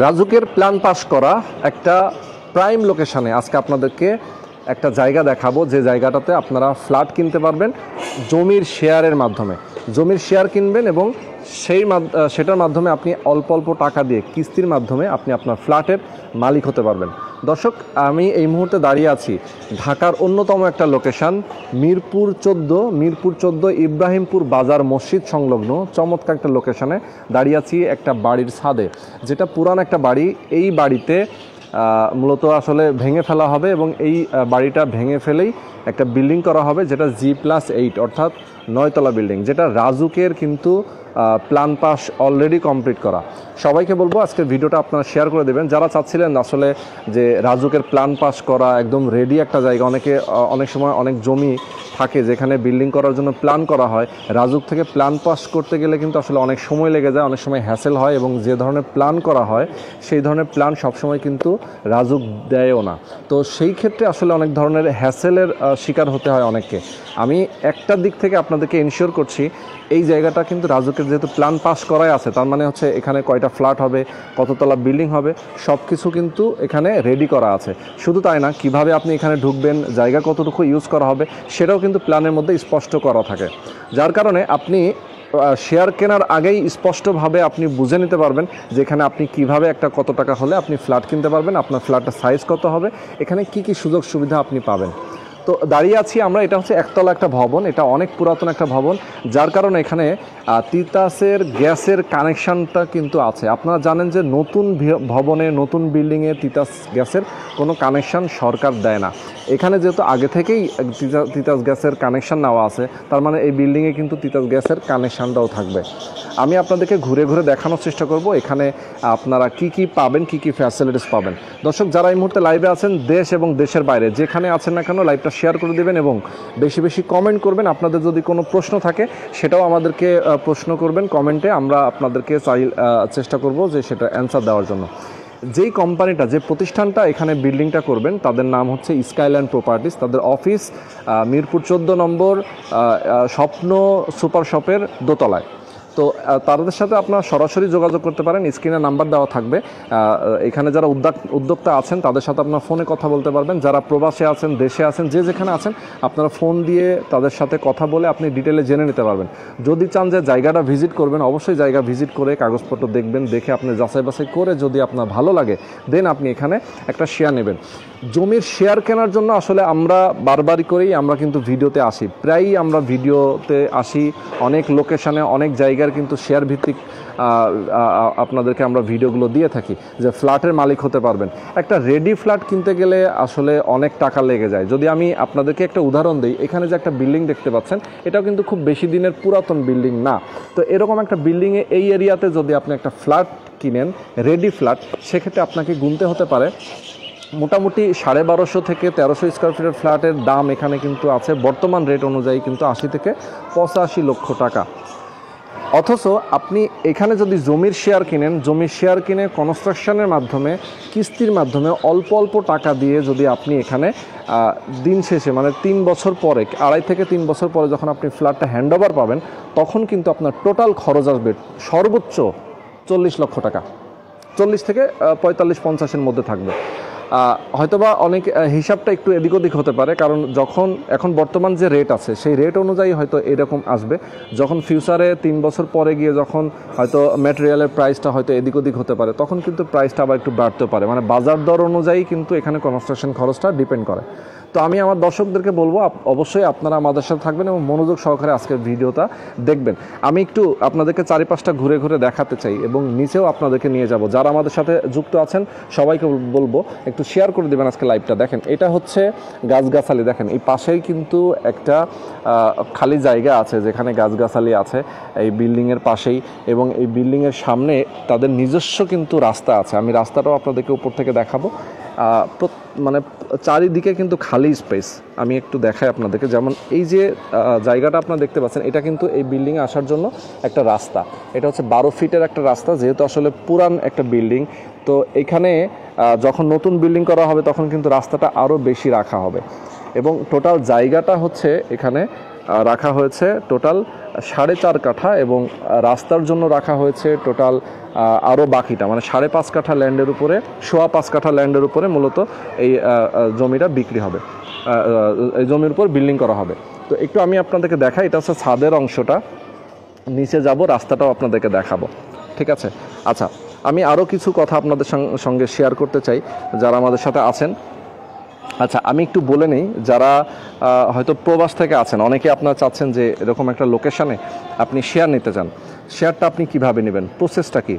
রাজুকের plan pass করা একটা prime লোকেশনে আজকে আপনাদেরকে একটা জায়গা দেখাবো, যে জায়গাটাতে আপনারা ফ্ল্যাট কিনতে পারবেন জমির শেয়ারের মাধ্যমে। জমির শেয়ার কিনবেন এবং সেটার মাধ্যমে আপনি অল্প অল্প টাকা দিয়ে কিস্তির মাধ্যমে আপনি আপনার ফ্ল্যাটের মালিক হতে পারবেন। দর্শক, আমি এই মুহূর্তে দাঁড়িয়ে আছি ঢাকার অন্যতম একটা লোকেশন মিরপুর 14 ইব্রাহিমপুর বাজার মসজিদ সংলগ্ন চমৎকার একটা লোকেশনে দাঁড়িয়ে আছি, একটা বাড়ির ছাদে, যেটা পুরান একটা বাড়ি। এই বাড়িতে মূলত আসলে ভেঙে ফেলা হবে এবং এই বাড়িটা ভেঙে ফেলেই একটা বিল্ডিং করা হবে, যেটা G+8 অর্থাৎ 9তলা বিল্ডিং, যেটা রাজুকের কিন্তু প্ল্যান পাস অলরেডি কমপ্লিট করা। সবাইকে বলবো আজকে ভিডিওটা আপনারা শেয়ার করে দেবেন যারা চাচ্ছিলেন আসলে যে রাজুকের প্ল্যান পাস করা একদম রেডি একটা জায়গা। অনেক সময় অনেক জমি থাকে যেখানে বিল্ডিং করার জন্য প্ল্যান করা হয়, রাজুক থেকে প্ল্যান পাস করতে গেলে কিন্তু আসলে অনেক সময় লেগে যায়, অনেক সময় হ্যাসেল হয় এবং যে ধরনের প্ল্যান করা হয় সেই ধরনের প্ল্যান সবসময় কিন্তু রাজুক দেয়ও না। তো সেই ক্ষেত্রে আসলে অনেক ধরনের হ্যাসেলের শিকার হতে হয় অনেককে। আমি একটা দিক থেকে আপনাদেরকে ইনশিওর করছি এই জায়গাটা কিন্তু রাজুকের যেহেতু প্ল্যান পাস করাই আছে, তার মানে হচ্ছে এখানে কয়টা ফ্ল্যাট হবে, কততলা বিল্ডিং হবে, সব কিছু কিন্তু এখানে রেডি করা আছে। শুধু তাই না, কিভাবে আপনি এখানে ঢুকবেন, জায়গা কতটুকু ইউজ করা হবে সেটাও কিন্তু প্ল্যানের মধ্যে স্পষ্ট করা থাকে, যার কারণে আপনি শেয়ার কেনার আগেই স্পষ্টভাবে আপনি বুঝে নিতে পারবেন যে এখানে আপনি কিভাবে কত টাকা হলে আপনি ফ্ল্যাট কিনতে পারবেন, আপনার ফ্ল্যাটের সাইজ কত হবে, এখানে কি কি সুযোগ সুবিধা আপনি পাবেন। তো দাঁড়িয়ে আছি আমরা, এটা হচ্ছে একতলা একটা ভবন, এটা অনেক পুরাতন একটা ভবন, যার কারণে এখানে তিতাসের গ্যাসের কানেকশানটা কিন্তু আছে। আপনারা জানেন যে নতুন ভবনে নতুন বিল্ডিংয়ে তিতাস গ্যাসের কোনো কানেকশান সরকার দেয় না। এখানে যেহেতু আগে থেকেই তিতাস গ্যাসের কানেকশান নেওয়া আছে, তার মানে এই বিল্ডিংয়ে কিন্তু তিতাস গ্যাসের কানেকশানটাও থাকবে। আমি আপনাদেরকে ঘুরে ঘুরে দেখানোর চেষ্টা করব এখানে আপনারা কি কি পাবেন, কি কি ফ্যাসিলিটিস পাবেন। দর্শক, যারা এই মুহূর্তে লাইভে আছেন দেশ এবং দেশের বাইরে যেখানে আছেন না কেন, লাইভটা শেয়ার করে দেবেন এবং বেশি বেশি কমেন্ট করবেন। আপনাদের যদি কোনো প্রশ্ন থাকে সেটাও আমাদেরকে প্রশ্ন করবেন কমেন্টে, আমরা আপনাদেরকে চেষ্টা করব যে সেটা অ্যান্সার দেওয়ার জন্য। যেই কোম্পানিটা, যে প্রতিষ্ঠানটা এখানে বিল্ডিংটা করবেন তাদের নাম হচ্ছে স্কাইল্যান্ড প্রপার্টিস। তাদের অফিস মিরপুর 14 নম্বর স্বপ্ন সুপার শপের দোতলায়। তো তাদের সাথে আপনারা সরাসরি যোগাযোগ করতে পারেন, স্ক্রিনে নাম্বার দেওয়া থাকবে। এখানে যারা উদ্যোক্তা আছেন তাদের সাথে আপনারা ফোনে কথা বলতে পারবেন, যারা প্রবাসে আছেন, দেশে আছেন, যে যেখানে আছেন আপনারা ফোন দিয়ে তাদের সাথে কথা বলে আপনি ডিটেলে জেনে নিতে পারবেন। যদি চান যে জায়গাটা ভিজিট করবেন, অবশ্যই জায়গা ভিজিট করে কাগজপত্র দেখবেন, দেখে আপনি যাচাই বাছাই করে যদি আপনার ভালো লাগে দেন আপনি এখানে একটা শেয়ার নেবেন। জমির শেয়ার কেনার জন্য আসলে আমরা বারবারই করেই আমরা কিন্তু ভিডিওতে আসি, প্রায়ই আমরা ভিডিওতে আসি, অনেক লোকেশনে অনেক জায়গার কিন্তু শেয়ার ভিত্তিক আপনাদেরকে আমরা ভিডিওগুলো দিয়ে থাকি যে ফ্ল্যাটের মালিক হতে পারবেন। একটা রেডি ফ্ল্যাট কিনতে গেলে আসলে অনেক টাকা লেগে যায়। যদি আমি আপনাদেরকে একটা উদাহরণ দিই, এখানে যে একটা বিল্ডিং দেখতে পাচ্ছেন এটাও কিন্তু খুব বেশি দিনের পুরাতন বিল্ডিং না। তো এরকম একটা বিল্ডিংয়ে এই এরিয়াতে যদি আপনি একটা ফ্ল্যাট কিনেন, রেডি ফ্ল্যাট, সেক্ষেত্রে আপনাকে গুনতে হতে পারে মোটামুটি 1250 থেকে 1300 স্কোয়ার ফিটের ফ্ল্যাটের দাম এখানে কিন্তু আছে বর্তমান রেট অনুযায়ী কিন্তু 80 থেকে 85 লক্ষ টাকা। অথচ আপনি এখানে যদি জমির শেয়ার কিনেন, জমির শেয়ার কিনে কনস্ট্রাকশনের মাধ্যমে, কিস্তির মাধ্যমে অল্প অল্প টাকা দিয়ে যদি আপনি এখানে দিন শেষে মানে 3 বছর পরে, 2.5 থেকে 3 বছর পরে যখন আপনি ফ্ল্যাটটা হ্যান্ডওভার পাবেন, তখন কিন্তু আপনার টোটাল খরচ আসবে সর্বোচ্চ 40 লক্ষ টাকা। 40 থেকে 45-50-এর মধ্যে থাকবে। হয়তোবা অনেক হিসাবটা একটু এদিক ওদিক হতে পারে, কারণ এখন বর্তমান যে রেট আছে সেই রেট অনুযায়ী হয়তো এরকম আসবে। যখন ফিউচারে 3 বছর পরে গিয়ে যখন হয়তো ম্যাটেরিয়ালের প্রাইসটা হয়তো এদিক ওদিক হতে পারে, তখন কিন্তু প্রাইসটা আবার একটু বাড়তে পারে। মানে বাজার দর অনুযায়ী কিন্তু এখানে কনস্ট্রাকশন খরচটা ডিপেন্ড করে। তো আমি আমার দর্শকদেরকে বলবো অবশ্যই আপনারা আমাদের সাথে থাকবেন এবং মনোযোগ সহকারে আজকের ভিডিওটা দেখবেন। আমি একটু আপনাদেরকে চারিপাশটা ঘুরে ঘুরে দেখাতে চাই এবং নিচেও আপনাদেরকে নিয়ে যাব। যারা আমাদের সাথে যুক্ত আছেন সবাইকে বলবো একটু শেয়ার করে দেবেন আজকে লাইভটা। দেখেন, এটা হচ্ছে গাছগাছালি, দেখেন এই পাশেই কিন্তু একটা খালি জায়গা আছে যেখানে গাছগাছালি আছে এই বিল্ডিংয়ের পাশেই, এবং এই বিল্ডিংয়ের সামনে তাদের নিজস্ব কিন্তু রাস্তা আছে। আমি রাস্তাটাও আপনাদেরকে উপর থেকে দেখাবো। মানে চারিদিকে কিন্তু খালি স্পেস। আমি একটু দেখাই আপনাদেরকে, যেমন এই যে জায়গাটা আপনারা দেখতে পাচ্ছেন, এটা কিন্তু এই বিল্ডিংয়ে আসার জন্য একটা রাস্তা। এটা হচ্ছে 12 ফিটের একটা রাস্তা, যেহেতু আসলে পুরান একটা বিল্ডিং। তো এখানে যখন নতুন বিল্ডিং করা হবে তখন কিন্তু রাস্তাটা আরও বেশি রাখা হবে এবং টোটাল জায়গাটা হচ্ছে এখানে রাখা হয়েছে টোটাল 4.5 কাঠা এবং রাস্তার জন্য রাখা হয়েছে টোটাল আরও বাকিটা, মানে 5.5 কাঠা ল্যান্ডের উপরে, 5.25 কাঠা ল্যান্ডের উপরে মূলত এই জমিটা বিক্রি হবে, এই জমির উপর বিল্ডিং করা হবে। তো একটু আমি আপনাদেরকে দেখাই, এটা হচ্ছে ছাদের অংশটা, নিচে যাব, রাস্তাটাও আপনাদেরকে দেখাবো, ঠিক আছে? আচ্ছা, আমি আরও কিছু কথা আপনাদের সঙ্গে শেয়ার করতে চাই যারা আমাদের সাথে আছেন। আচ্ছা, আমি একটু বলে নিই, যারা হয়তো প্রবাস থেকে আছেন, অনেকে আপনারা চাচ্ছেন যে এরকম একটা লোকেশনে আপনি শেয়ার নিতে চান। শেয়ারটা আপনি কিভাবে নেবেন, প্রসেসটা কি?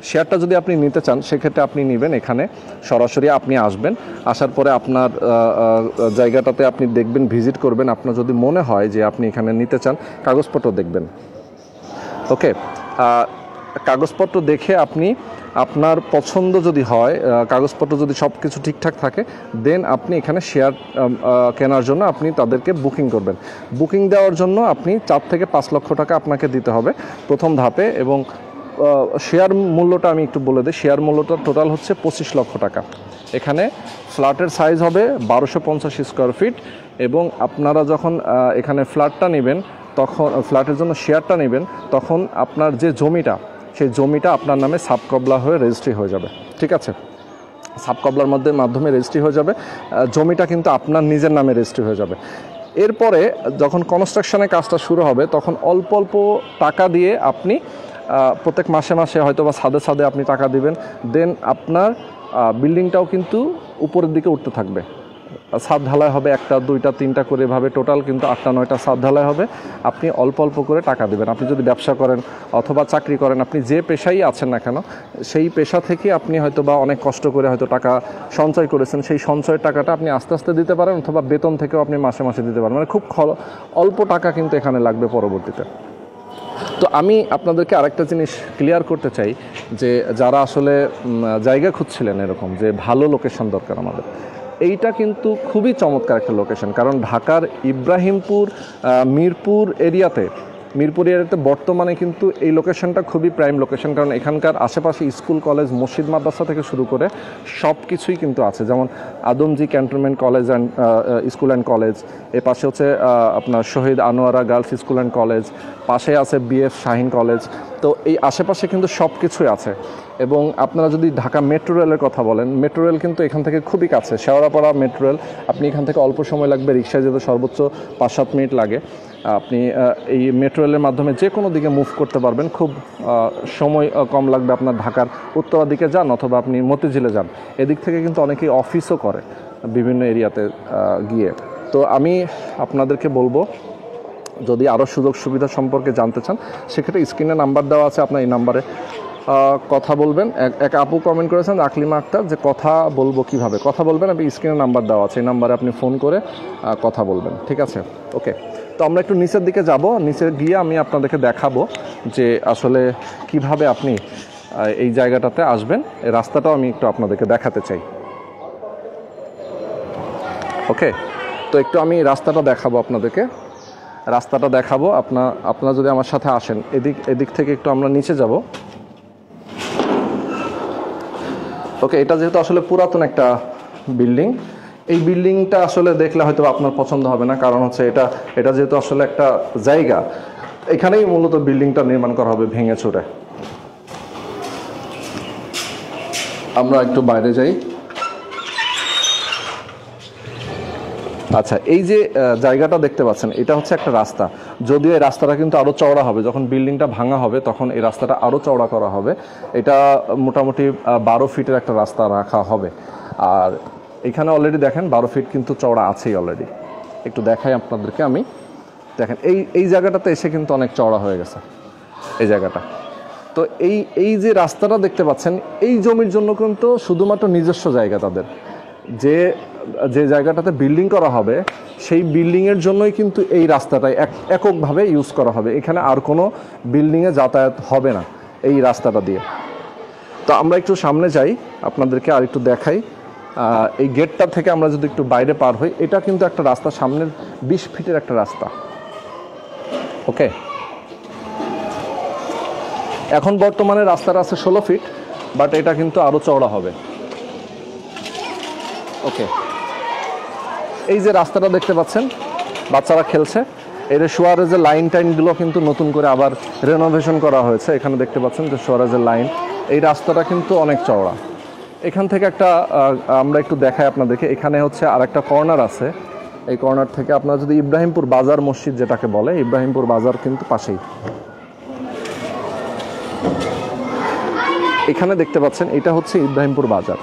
শেয়ারটা যদি আপনি নিতে চান সেক্ষেত্রে আপনি নেবেন এখানে সরাসরি আপনি আসবেন, আসার পরে আপনার জায়গাটাতে আপনি দেখবেন, ভিজিট করবেন। আপনার যদি মনে হয় যে আপনি এখানে নিতে চান, কাগজপত্র দেখবেন, ওকে? কাগজপত্র দেখে আপনি, আপনার পছন্দ যদি হয়, কাগজপত্র যদি সব কিছু ঠিকঠাক থাকে, দেন আপনি এখানে শেয়ার কেনার জন্য আপনি তাদেরকে বুকিং করবেন। বুকিং দেওয়ার জন্য আপনি 4 থেকে 5 লক্ষ টাকা আপনাকে দিতে হবে প্রথম ধাপে, এবং শেয়ার মূল্যটা আমি একটু বলে দিই। শেয়ার মূল্যটা টোটাল হচ্ছে 25 লক্ষ টাকা। এখানে ফ্ল্যাটের সাইজ হবে 1250 স্কোয়ার ফিট, এবং আপনারা যখন এখানে ফ্ল্যাটটা নেবেন, তখন ফ্ল্যাটের জন্য শেয়ারটা নেবেন, তখন আপনার যে জমিটা, সেই জমিটা আপনার নামে সাবকবলা হয়ে রেজিস্ট্রি হয়ে যাবে, ঠিক আছে? সাবকবলার মাধ্যমে রেজিস্ট্রি হয়ে যাবে, জমিটা কিন্তু আপনার নিজের নামে রেজিস্ট্রি হয়ে যাবে। এরপরে যখন কনস্ট্রাকশনের কাজটা শুরু হবে, তখন অল্প অল্প টাকা দিয়ে আপনি প্রত্যেক মাসে মাসে হয়তো বা ছাদে আপনি টাকা দিবেন, দেন আপনার বিল্ডিংটাও কিন্তু উপরের দিকে উঠতে থাকবে। ছাদ ঢালাই হবে 1টা 2টা 3টা করে, এভাবে টোটাল কিন্তু 8টা 9টা ছাদ ঢালাই হবে। আপনি অল্প অল্প করে টাকা দেবেন। আপনি যদি ব্যবসা করেন অথবা চাকরি করেন, আপনি যে পেশাই আছেন না কেন, সেই পেশা থেকে আপনি হয়তো বা অনেক কষ্ট করে হয়তো টাকা সঞ্চয় করেছেন, সেই সঞ্চয়ের টাকাটা আপনি আস্তে আস্তে দিতে পারেন, অথবা বেতন থেকেও আপনি মাসে মাসে দিতে পারেন। মানে খুব অল্প টাকা কিন্তু এখানে লাগবে পরবর্তীতে। তো আমি আপনাদেরকে আরেকটা জিনিস ক্লিয়ার করতে চাই, যে যারা আসলে জায়গা খুঁজছিলেন এরকম, যে ভালো লোকেশন দরকার আমাদের, এইটা কিন্তু খুবই চমৎকার একটা লোকেশন। কারণ ঢাকার ইব্রাহিমপুর, মিরপুর এরিয়াতে বর্তমানে কিন্তু এই লোকেশনটা খুবই প্রাইম লোকেশন। কারণ এখানকার আশেপাশে স্কুল, কলেজ, মসজিদ, মাদ্রাসা থেকে শুরু করে সব কিছুই কিন্তু আছে। যেমন Adamjee cantonment college and school and college, এর পাশে হচ্ছে আপনার Shahid Anowara girls school and college, পাশে আছে BF শাহিন কলেজ। তো এই আশেপাশে কিন্তু সব কিছুই আছে। এবং আপনারা যদি ঢাকা মেট্রো রেলের কথা বলেন, মেট্রো রেল কিন্তু এখান থেকে খুবই কাছে, শেওড়াপাড়া মেট্রো রেল। আপনি এখান থেকে অল্প সময় লাগবে, রিক্সায় যেতে সর্বোচ্চ 5-7 মিনিট লাগে। আপনি এই মেট্রো রেলের মাধ্যমে যে কোনো দিকে মুভ করতে পারবেন, খুব সময় কম লাগবে। আপনার ঢাকার উত্তরা দিকে যান অথবা আপনি মতিঝিলে যান, এদিক থেকে কিন্তু অনেকেই অফিসও করে বিভিন্ন এরিয়াতে গিয়ে। তো আমি আপনাদেরকে বলবো, যদি আরও সুযোগ সুবিধা সম্পর্কে জানতে চান, সেক্ষেত্রে স্ক্রিনে নাম্বার দেওয়া আছে, আপনার এই নাম্বারে কথা বলবেন। এক আপু কমেন্ট করেছেন, আকলিমা আক্তার, যে কথা বলবো কিভাবে, কথা বলবেন। আপনি স্ক্রিনে নাম্বার দেওয়া আছে, এই নাম্বারে আপনি ফোন করে কথা বলবেন, ঠিক আছে? ওকে, তো আমরা একটু নিচের দিকে যাব। নিচে গিয়ে আমি আপনাদেরকে দেখাবো যে আসলে কিভাবে আপনি এই জায়গাটাতে আসবেন। এই রাস্তাটাও আমি একটু আপনাদেরকে দেখাতে চাই, ওকে? তো একটু আমি রাস্তাটা দেখাবো আপনাদেরকে, আপনারা যদি আমার সাথে আসেন, এদিক থেকে একটু আমরা নিচে যাব, ওকে? এটা যেহেতু আসলে পুরাতন একটা বিল্ডিং, এই বিল্ডিংটা আসলে দেখলে হয়তো আপনার পছন্দ হবে না, কারণ হচ্ছে এটা যেহেতু আসলে একটা জায়গা, এখানেই মূলত বিল্ডিংটা নির্মাণ করা হবে ভেঙে চুরে। আমরা একটু বাইরে যাই। আচ্ছা, এই যে জায়গাটা দেখতে পাচ্ছেন, এটা হচ্ছে একটা রাস্তা। যদিও এই রাস্তাটা কিন্তু আরও চওড়া হবে, যখন বিল্ডিংটা ভাঙা হবে তখন এই রাস্তাটা আরও চওড়া করা হবে। এটা মোটামুটি 12 ফিটের একটা রাস্তা রাখা হবে। আর এখানে অলরেডি দেখেন 12 ফিট কিন্তু চওড়া আছেই অলরেডি। একটু দেখাই আপনাদেরকে আমি, দেখেন এই জায়গাটাতে এসে কিন্তু অনেক চওড়া হয়ে গেছে এই জায়গাটা। তো এই যে রাস্তাটা দেখতে পাচ্ছেন, এই জমির জন্য কিন্তু শুধুমাত্র নিজস্ব জায়গা তাদের, যে জায়গাটাতে বিল্ডিং করা হবে সেই বিল্ডিংয়ের জন্যই কিন্তু এই রাস্তাটাই এককভাবে ইউজ করা হবে। এখানে আর কোনো বিল্ডিংয়ে যাতায়াত হবে না এই রাস্তাটা দিয়ে। তো আমরা একটু সামনে যাই, আপনাদেরকে আর একটু দেখাই। এই গেটটা থেকে আমরা যদি একটু বাইরে পার হই, এটা কিন্তু একটা রাস্তা, সামনের 20 ফিটের একটা রাস্তা, ওকে? এখন বর্তমানে রাস্তাটা আছে 16 ফিট, বাট এটা কিন্তু আরও চওড়া হবে, ওকে? এই যে রাস্তাটা দেখতে পাচ্ছেন, বাচ্চারা খেলছে, এর সুয়ারেজের লাইন টাইনগুলো কিন্তু নতুন করে আবার রেনোভেশন করা হয়েছে। এখানে দেখতে পাচ্ছেন যে সুয়ারেজের লাইন, এই রাস্তাটা কিন্তু অনেক চওড়া। এখান থেকে একটা আমরা একটু দেখাই আপনাদেরকে, এখানে হচ্ছে আর একটা কর্নার আছে। এই কর্নার থেকে আপনারা যদি ইব্রাহিমপুর বাজার মসজিদ যেটাকে বলে, ইব্রাহিমপুর বাজার কিন্তু পাশেই। এখানে দেখতে পাচ্ছেন এটা হচ্ছে ইব্রাহিমপুর বাজার,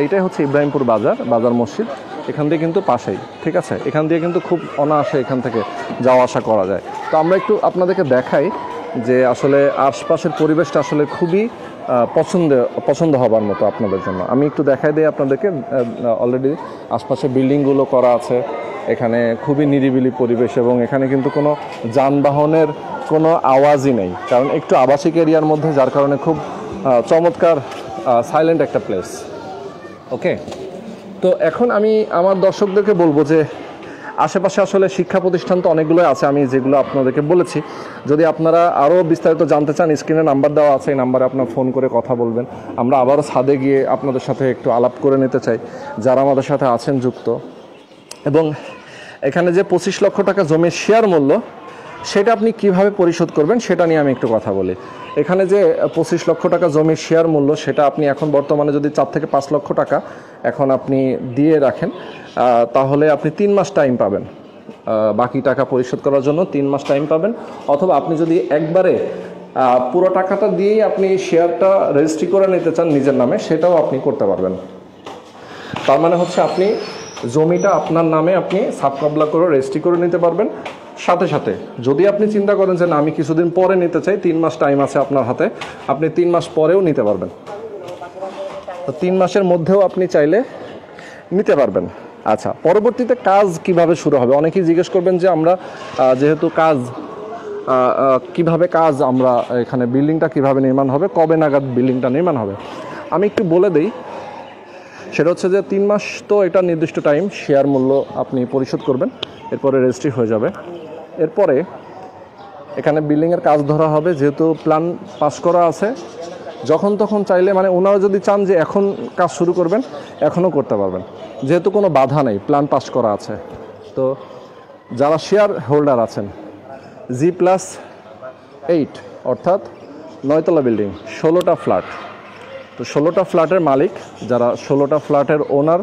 এইটাই হচ্ছে ইব্রাহিমপুর বাজার, বাজার মসজিদ এখান দিয়ে কিন্তু পাশেই, ঠিক আছে। এখান দিয়ে কিন্তু খুব অনায়াসে এখান থেকে যাওয়া আসা করা যায়। তো আমরা একটু আপনাদেরকে দেখাই যে আসলে আশপাশের পরিবেশটা আসলে খুবই পছন্দ হবার মতো আপনাদের জন্য। আমি একটু দেখাই দিই আপনাদেরকে, অলরেডি আশপাশে বিল্ডিংগুলো করা আছে, এখানে খুবই নিরিবিলি পরিবেশ এবং এখানে কিন্তু কোনো যানবাহনের কোনো আওয়াজই নেই, কারণ একটু আবাসিক এরিয়ার মধ্যে, যার কারণে খুব চমৎকার সাইলেন্ট একটা প্লেস। ওকে, তো এখন আমি আমার দর্শকদেরকে বলবো যে আশেপাশে আসলে শিক্ষা প্রতিষ্ঠান তো অনেকগুলোই আছে, আমি যেগুলো আপনাদেরকে বলেছি। যদি আপনারা আরও বিস্তারিত জানতে চান, স্ক্রিনে নাম্বার দেওয়া আছে, এই নাম্বারে আপনার ফোন করে কথা বলবেন। আমরা আবারও ছাদে গিয়ে আপনাদের সাথে একটু আলাপ করে নিতে চাই যারা আমাদের সাথে আছেন যুক্ত। এবং এখানে যে 25 লক্ষ টাকা জমির শেয়ার মূল্য, সেটা আপনি কিভাবে পরিশোধ করবেন সেটা নিয়ে আমি একটু কথা বলি। এখানে যে 25 লক্ষ টাকা জমির শেয়ার মূল্য, সেটা আপনি এখন বর্তমানে যদি 4 থেকে 5 লক্ষ টাকা এখন আপনি দিয়ে রাখেন, তাহলে আপনি 3 মাস টাইম পাবেন বাকি টাকা পরিশোধ করার জন্য। 3 মাস টাইম পাবেন। অথবা আপনি যদি একবারে পুরো টাকাটা দিয়েই আপনি শেয়ারটা রেজিস্ট্রি করে নিতে চান নিজের নামে, সেটাও আপনি করতে পারবেন। তার মানে হচ্ছে আপনি জমিটা আপনার নামে আপনি সাবকবলা করে রেজিস্ট্রি করে নিতে পারবেন। সাথে সাথে যদি আপনি চিন্তা করেন যে না, আমি কিছুদিন পরে নিতে চাই, 3 মাস টাইম আছে আপনার হাতে, আপনি 3 মাস পরেও নিতে পারবেন। তো 3 মাসের মধ্যেও আপনি চাইলে নিতে পারবেন। আচ্ছা, পরবর্তীতে কাজ কিভাবে শুরু হবে? অনেকেই জিজ্ঞেস করবেন যে আমরা যেহেতু কিভাবে কাজ আমরা এখানে বিল্ডিংটা কিভাবে নির্মাণ হবে, কবে নাগাদ বিল্ডিংটা নির্মাণ হবে, আমি একটু বলে দিই। সেটা হচ্ছে যে 3 মাস তো এটা নির্দিষ্ট টাইম, শেয়ার মূল্য আপনি পরিশোধ করবেন, এরপরে রেজিস্ট্রি হয়ে যাবে। এরপরে এখানে বিল্ডিংয়ের কাজ ধরা হবে, যেহেতু প্ল্যান পাস করা আছে, যখন তখন চাইলে, মানে ওনারা যদি চান যে এখন কাজ শুরু করবেন, এখনও করতে পারবেন, যেহেতু কোনো বাধা নেই, প্ল্যান পাস করা আছে। তো যারা শেয়ার হোল্ডার আছেন, G+8 অর্থাৎ 9তলা বিল্ডিং, 16টা ফ্ল্যাট, তো 16টা ফ্ল্যাটের মালিক যারা, 16টা ফ্ল্যাটের ওনার,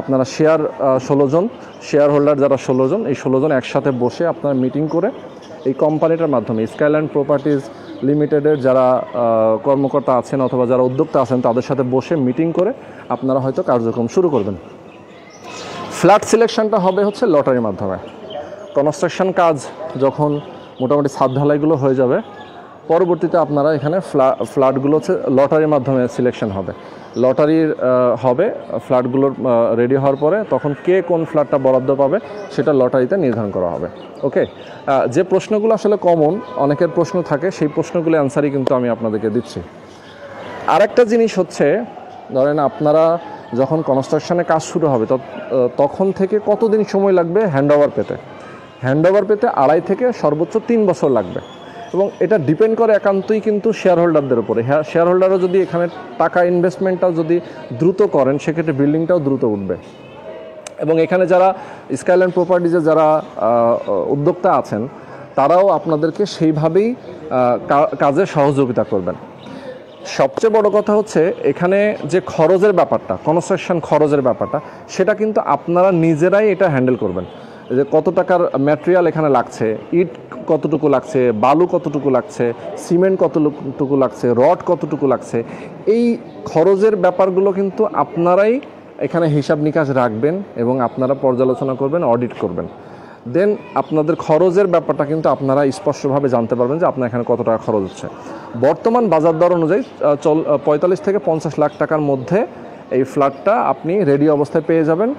আপনারা শেয়ার 16 জন শেয়ার হোল্ডার যারা 16 জন, এই 16 জন একসাথে বসে আপনারা মিটিং করে এই কোম্পানিটার মাধ্যমে স্কাইল্যান্ড প্রপার্টিজ লিমিটেডের যারা কর্মকর্তা আছেন অথবা যারা উদ্যোক্তা আছেন, তাদের সাথে বসে মিটিং করে আপনারা হয়তো কার্যক্রম শুরু করবেন। ফ্ল্যাট সিলেকশনটা হবে হচ্ছে লটারির মাধ্যমে। কনস্ট্রাকশন কাজ যখন মোটামুটি ছাদ ঢালাইগুলো হয়ে যাবে, পরবর্তীতে আপনারা এখানে ফ্ল্যাটগুলো হচ্ছে লটারির মাধ্যমে সিলেকশন হবে। লটারির হবে ফ্ল্যাটগুলোর রেডি হওয়ার পরে, তখন কে কোন ফ্ল্যাটটা বরাদ্দ পাবে সেটা লটারিতে নির্ধারণ করা হবে। ওকে, যে প্রশ্নগুলো আসলে কমন, অনেকের প্রশ্ন থাকে, সেই প্রশ্নগুলো অ্যান্সারই কিন্তু আমি আপনাদেরকে দিচ্ছি। আরেকটা জিনিস হচ্ছে, ধরেন আপনারা যখন কনস্ট্রাকশনে কাজ শুরু হবে, তখন থেকে কতদিন সময় লাগবে হ্যান্ডওভার পেতে? হ্যান্ডওভার পেতে 2.5 থেকে সর্বোচ্চ 3 বছর লাগবে। এবং এটা ডিপেন্ড করে একান্তই কিন্তু শেয়ার হোল্ডারদের উপরে। শেয়ার হোল্ডারও যদি এখানে টাকা ইনভেস্টমেন্টটা যদি দ্রুত করেন, সেক্ষেত্রে বিল্ডিংটাও দ্রুত উঠবে। এবং এখানে যারা স্কাইল্যান্ড প্রপার্টিজে যারা উদ্যোক্তা আছেন, তারাও আপনাদেরকে সেইভাবেই কাজে সহযোগিতা করবেন। সবচেয়ে বড় কথা হচ্ছে এখানে যে খরচের ব্যাপারটা, কনস্ট্রাকশন খরচের ব্যাপারটা, সেটা কিন্তু আপনারা নিজেরাই এটা হ্যান্ডেল করবেন। যে কত টাকার ম্যাটেরিয়াল এখানে লাগছে, ইট কতটুকু লাগছে, বালু কতটুকু লাগছে, সিমেন্ট কতটুকু লাগছে, রড কতটুকু লাগছে, এই খরচের ব্যাপারগুলো কিন্তু আপনারাই এখানে হিসাব নিকাশ রাখবেন এবং আপনারা পর্যালোচনা করবেন, অডিট করবেন। দেন আপনাদের খরচের ব্যাপারটা কিন্তু আপনারা স্পষ্টভাবে জানতে পারবেন যে আপনার এখানে কত টাকা খরচ হচ্ছে। বর্তমান বাজার দর অনুযায়ী 45 থেকে 50 লাখ টাকার মধ্যে এই ফ্ল্যাটটা আপনি রেডি অবস্থায় পেয়ে যাবেন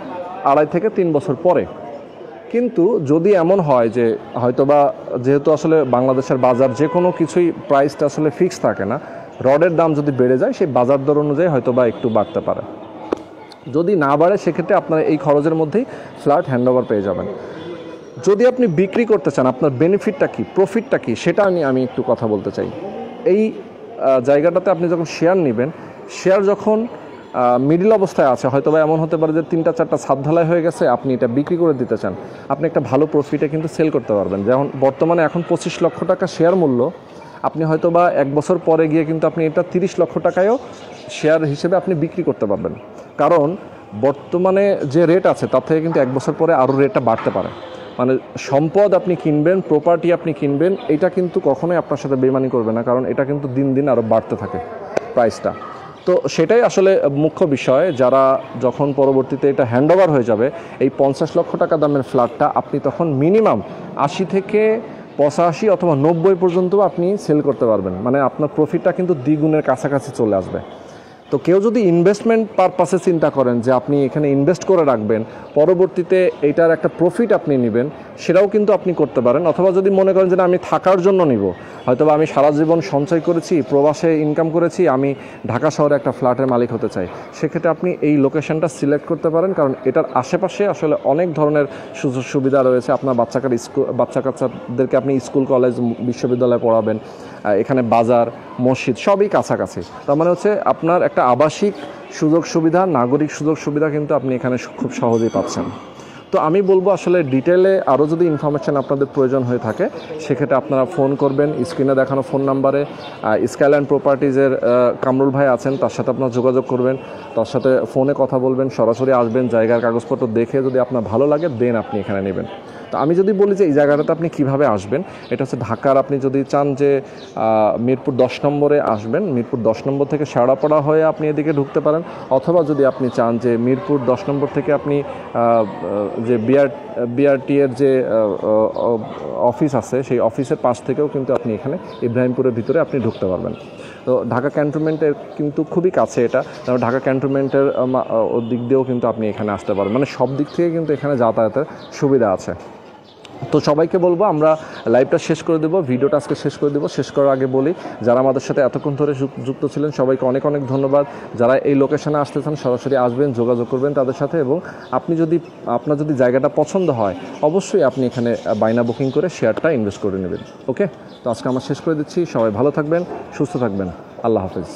2.5 থেকে 3 বছর পরে। কিন্তু যদি এমন হয় যে হয়তোবা, যেহেতু আসলে বাংলাদেশের বাজার যে কোনো কিছুই প্রাইসটা আসলে ফিক্স থাকে না, রডের দাম যদি বেড়ে যায়, সেই বাজার দর অনুযায়ী হয়তোবা একটু বাড়তে পারে। যদি না বাড়ে, সেক্ষেত্রে আপনারা এই খরচের মধ্যেই ফ্ল্যাট হ্যান্ডওভার পেয়ে যাবেন। যদি আপনি বিক্রি করতে চান, আপনার বেনিফিটটা কী, প্রফিটটা কী, সেটা নিয়ে আমি একটু কথা বলতে চাই। এই জায়গাটাতে আপনি যখন শেয়ার নেবেন, শেয়ার যখন মিডিল অবস্থায় আছে, হয়তো বা এমন হতে পারে যে 3-4টা ছাদ ঢালাই হয়ে গেছে, আপনি এটা বিক্রি করে দিতে চান, আপনি একটা ভালো প্রফিটে কিন্তু সেল করতে পারবেন। যেমন বর্তমানে এখন 25 লক্ষ টাকা শেয়ার মূল্য, আপনি হয়তো বা 1 বছর পরে গিয়ে কিন্তু আপনি এটা 30 লক্ষ টাকায়ও শেয়ার হিসেবে আপনি বিক্রি করতে পারবেন। কারণ বর্তমানে যে রেট আছে তার থেকে কিন্তু 1 বছর পরে আরও রেটটা বাড়তে পারে। মানে সম্পদ আপনি কিনবেন, প্রপার্টি আপনি কিনবেন, এটা কিন্তু কখনোই আপনার সাথে বেইমানি করবে না, কারণ এটা কিন্তু দিন দিন আরও বাড়তে থাকে প্রাইসটা। তো সেটাই আসলে মুখ্য বিষয়, যারা যখন পরবর্তীতে এটা হ্যান্ডওভার হয়ে যাবে এই 50 লক্ষ টাকা দামের ফ্ল্যাটটা, আপনি তখন মিনিমাম 80 থেকে 85 অথবা 90 পর্যন্ত আপনি সেল করতে পারবেন। মানে আপনার প্রফিটটা কিন্তু দ্বিগুণের কাছাকাছি চলে আসবে। তো কেউ যদি ইনভেস্টমেন্ট পারপাসে চিন্তা করেন যে আপনি এখানে ইনভেস্ট করে রাখবেন, পরবর্তীতে এইটার একটা প্রফিট আপনি নেবেন, সেটাও কিন্তু আপনি করতে পারেন। অথবা যদি মনে করেন যে না, আমি থাকার জন্য নিব, হয়তো আমি সারা জীবন সঞ্চয় করেছি, প্রবাসে ইনকাম করেছি, আমি ঢাকা শহরে একটা ফ্ল্যাটের মালিক হতে চাই, সেক্ষেত্রে আপনি এই লোকেশনটা সিলেক্ট করতে পারেন। কারণ এটার আশেপাশে আসলে অনেক ধরনের সুযোগ সুবিধা রয়েছে। আপনার বাচ্চা কাচ্চাদেরকে আপনি স্কুল কলেজ বিশ্ববিদ্যালয়ে পড়াবেন, এখানে বাজার মসজিদ সবই কাছাকাছি। তার মানে হচ্ছে আপনার একটা আবাসিক সুযোগ সুবিধা, নাগরিক সুযোগ সুবিধা কিন্তু আপনি এখানে খুব সহজেই পাচ্ছেন। তো আমি বলবো আসলে ডিটেলে আরও যদি ইনফরমেশান আপনাদের প্রয়োজন হয়ে থাকে, সেক্ষেত্রে আপনারা ফোন করবেন স্ক্রিনে দেখানো ফোন নাম্বারে। স্কাইল্যান্ড প্রপার্টিজের কামরুল ভাই আছেন, তার সাথে আপনারা যোগাযোগ করবেন, তার সাথে ফোনে কথা বলবেন, সরাসরি আসবেন, জায়গার কাগজপত্র দেখে যদি আপনার ভালো লাগে দেন আপনি এখানে নেবেন। তো আমি যদি বলি যে এই জায়গাটাতে আপনি কিভাবে আসবেন, এটা হচ্ছে ঢাকার, আপনি যদি চান যে মিরপুর 10 নম্বরে আসবেন, মিরপুর 10 নম্বর থেকে শেওড়াপাড়া হয়ে আপনি এদিকে ঢুকতে পারেন। অথবা যদি আপনি চান যে মিরপুর 10 নম্বর থেকে আপনি যে বিআরটি এর যে অফিস আছে, সেই অফিসের পাশ থেকেও কিন্তু আপনি এখানে ইব্রাহিমপুরের ভিতরে আপনি ঢুকতে পারবেন। তো ঢাকা ক্যান্টনমেন্টের কিন্তু খুবই কাছে এটা, ঢাকা ক্যান্টনমেন্টের দিক দিয়েও কিন্তু আপনি এখানে আসতে পারবেন। মানে সব দিক থেকে কিন্তু এখানে যাতায়াতের সুবিধা আছে। তো সবাইকে বলবো আমরা লাইভটা শেষ করে দেবো, ভিডিওটা আজকে শেষ করে দেবো। শেষ করার আগে বলি, যারা আমাদের সাথে এতক্ষণ ধরে যুক্ত ছিলেন সবাইকে অনেক অনেক ধন্যবাদ। যারা এই লোকেশনে আসতে চান সরাসরি আসবেন, যোগাযোগ করবেন তাদের সাথে, এবং আপনার যদি জায়গাটা পছন্দ হয় অবশ্যই আপনি এখানে বায়না বুকিং করে শেয়ারটা ইনভেস্ট করে নেবেন। ওকে, তো আজকে আমরা শেষ করে দিচ্ছি। সবাই ভালো থাকবেন, সুস্থ থাকবেন, আল্লাহ হাফেজ।